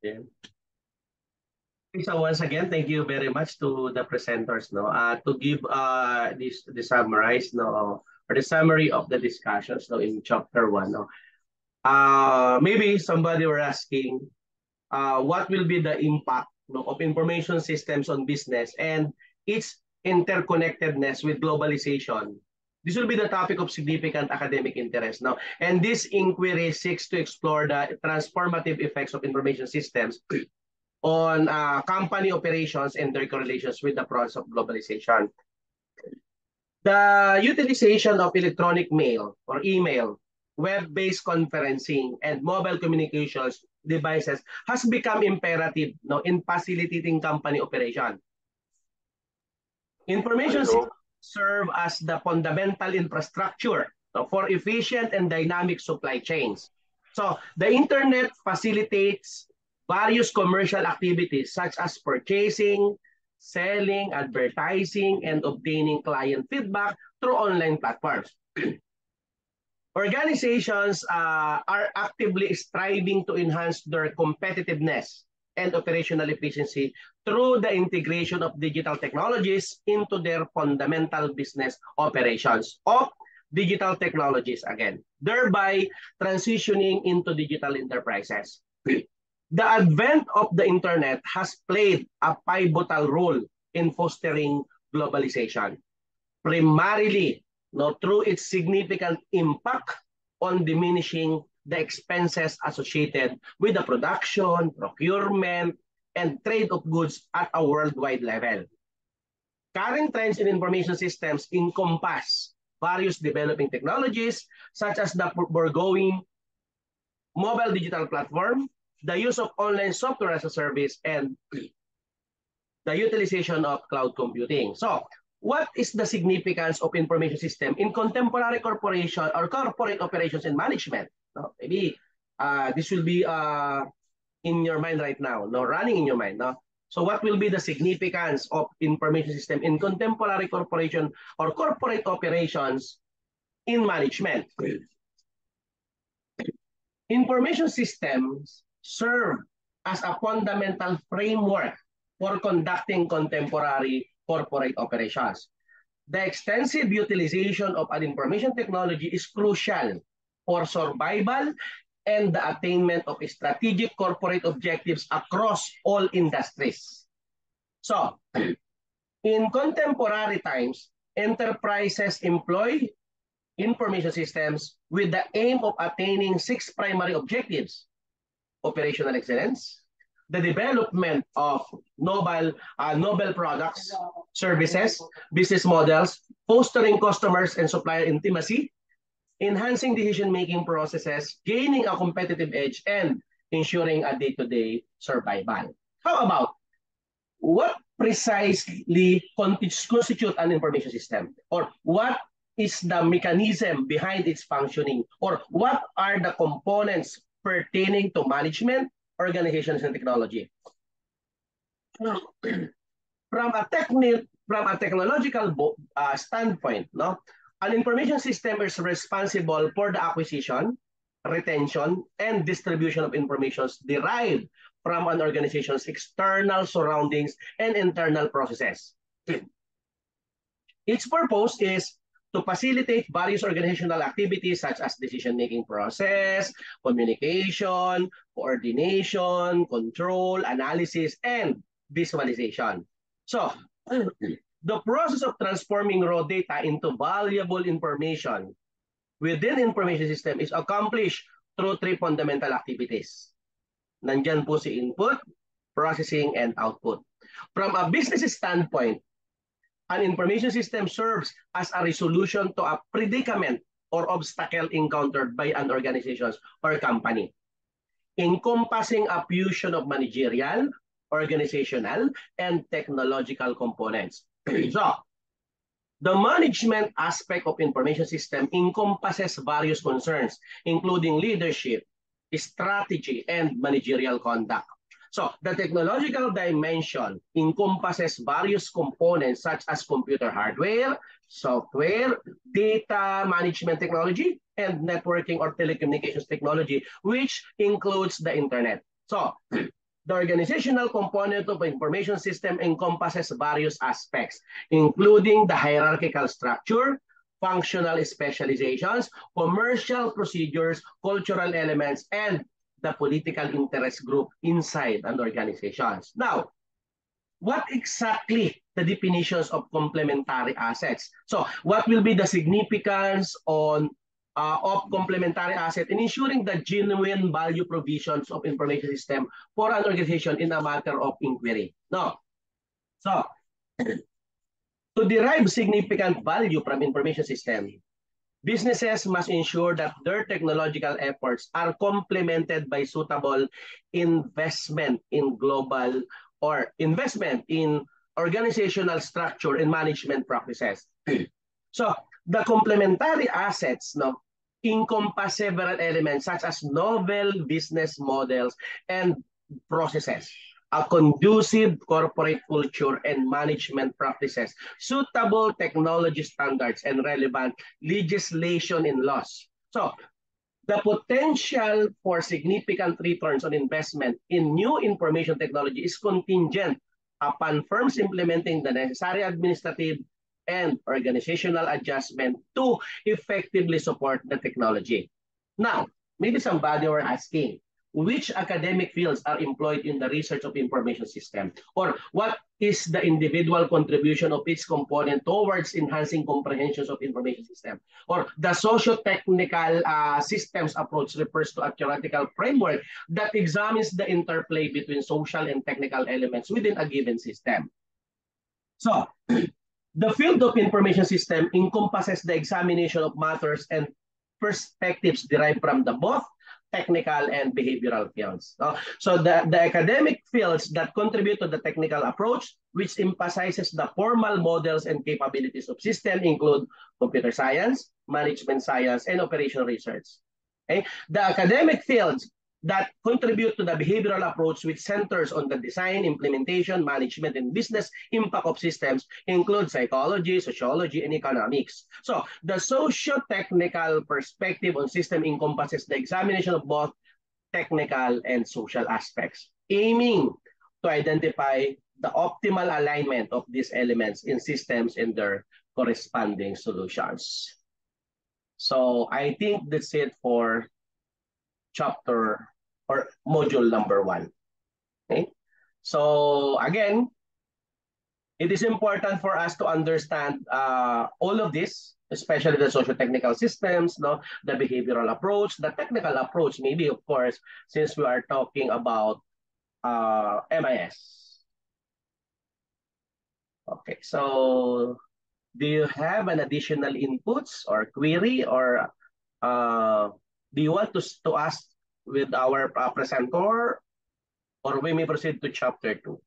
Okay. So once again, thank you very much to the presenters. No, to give the summarize no or the summary of the discussions. No, in chapter one. No, maybe somebody were asking, what will be the impact no, of information systems on business and its interconnectedness with globalization. This will be the topic of significant academic interest now. And this inquiry seeks to explore the transformative effects of information systems on company operations and their correlations with the process of globalization. The utilization of electronic mail or email, web-based conferencing, and mobile communications devices has become imperative no, in facilitating company operation. Information systems serve as the fundamental infrastructure no, for efficient and dynamic supply chains. So the internet facilitates various commercial activities such as purchasing, selling, advertising, and obtaining client feedback through online platforms. Organizations are actively striving to enhance their competitiveness and operational efficiency through the integration of digital technologies into their fundamental business operations of digital technologies again, thereby transitioning into digital enterprises. The advent of the internet has played a pivotal role in fostering globalization, primarily no, through its significant impact on diminishing the expenses associated with the production, procurement, and trade of goods at a worldwide level. Current trends in information systems encompass various developing technologies such as the foregoing mobile digital platform, the use of online software as a service, and the utilization of cloud computing. So, what is the significance of information system in contemporary corporation or corporate operations and management? No, maybe this will be in your mind right now, no, running in your mind. No? So what will be the significance of information system in contemporary corporation or corporate operations in management? Information systems serve as a fundamental framework for conducting contemporary corporate operations. The extensive utilization of an information technology is crucial for survival and the attainment of strategic corporate objectives across all industries. So, in contemporary times, enterprises employ information systems with the aim of attaining 6 primary objectives: operational excellence, the development of novel products, services, business models, fostering customers and supplier intimacy, enhancing decision-making processes, gaining a competitive edge, and ensuring a day-to-day survival. How about what precisely constitute an information system? Or what is the mechanism behind its functioning? Or what are the components pertaining to management, organizations, and technology? From a technological standpoint, no, an information system is responsible for the acquisition, retention, and distribution of information derived from an organization's external surroundings and internal processes. Its purpose is to facilitate various organizational activities such as decision-making process, communication, coordination, control, analysis, and visualization. So, the process of transforming raw data into valuable information within information system is accomplished through 3 fundamental activities. Nandyan po si input, processing, and output. From a business standpoint, an information system serves as a resolution to a predicament or obstacle encountered by an organization or company, encompassing a fusion of managerial, organizational, and technological components. So, the management aspect of information system encompasses various concerns, including leadership, strategy, and managerial conduct. So, the technological dimension encompasses various components such as computer hardware, software, data management technology, and networking or telecommunications technology, which includes the internet. So, The organizational component of information system encompasses various aspects, including the hierarchical structure, functional specializations, commercial procedures, cultural elements, and the political interest group inside an organization. Now, what exactly the definitions of complementary assets? So what will be the significance of complementary asset in ensuring the genuine value provisions of information system for an organization in a matter of inquiry? No. So to derive significant value from information system, businesses must ensure that their technological efforts are complemented by suitable investment in global or investment in organizational structure and management practices. So the complementary assets encompass several elements such as novel business models and processes, a conducive corporate culture and management practices, suitable technology standards, and relevant legislation and laws. So, the potential for significant returns on investment in new information technology is contingent upon firms implementing the necessary administrative and organizational adjustment to effectively support the technology. Now, maybe somebody were asking, which academic fields are employed in the research of information system? Or what is the individual contribution of each component towards enhancing comprehensions of information system? Or the socio-technical systems approach refers to a theoretical framework that examines the interplay between social and technical elements within a given system. So, the field of information system encompasses the examination of matters and perspectives derived from the both technical and behavioral fields. So the academic fields that contribute to the technical approach, which emphasizes the formal models and capabilities of system, include computer science, management science, and operational research. Okay? The academic fields that contribute to the behavioral approach, which centers on the design, implementation, management, and business impact of systems, include psychology, sociology, and economics. So the socio-technical perspective on system encompasses the examination of both technical and social aspects, aiming to identify the optimal alignment of these elements in systems and their corresponding solutions. So I think that's it for chapter or module number 1. Okay? So again, it is important for us to understand all of this, especially the socio-technical systems, the behavioral approach, the technical approach, maybe, of course, since we are talking about MIS. Okay, so do you have an additional inputs or query, or do you want to ask with our presenter, or we may proceed to chapter 2?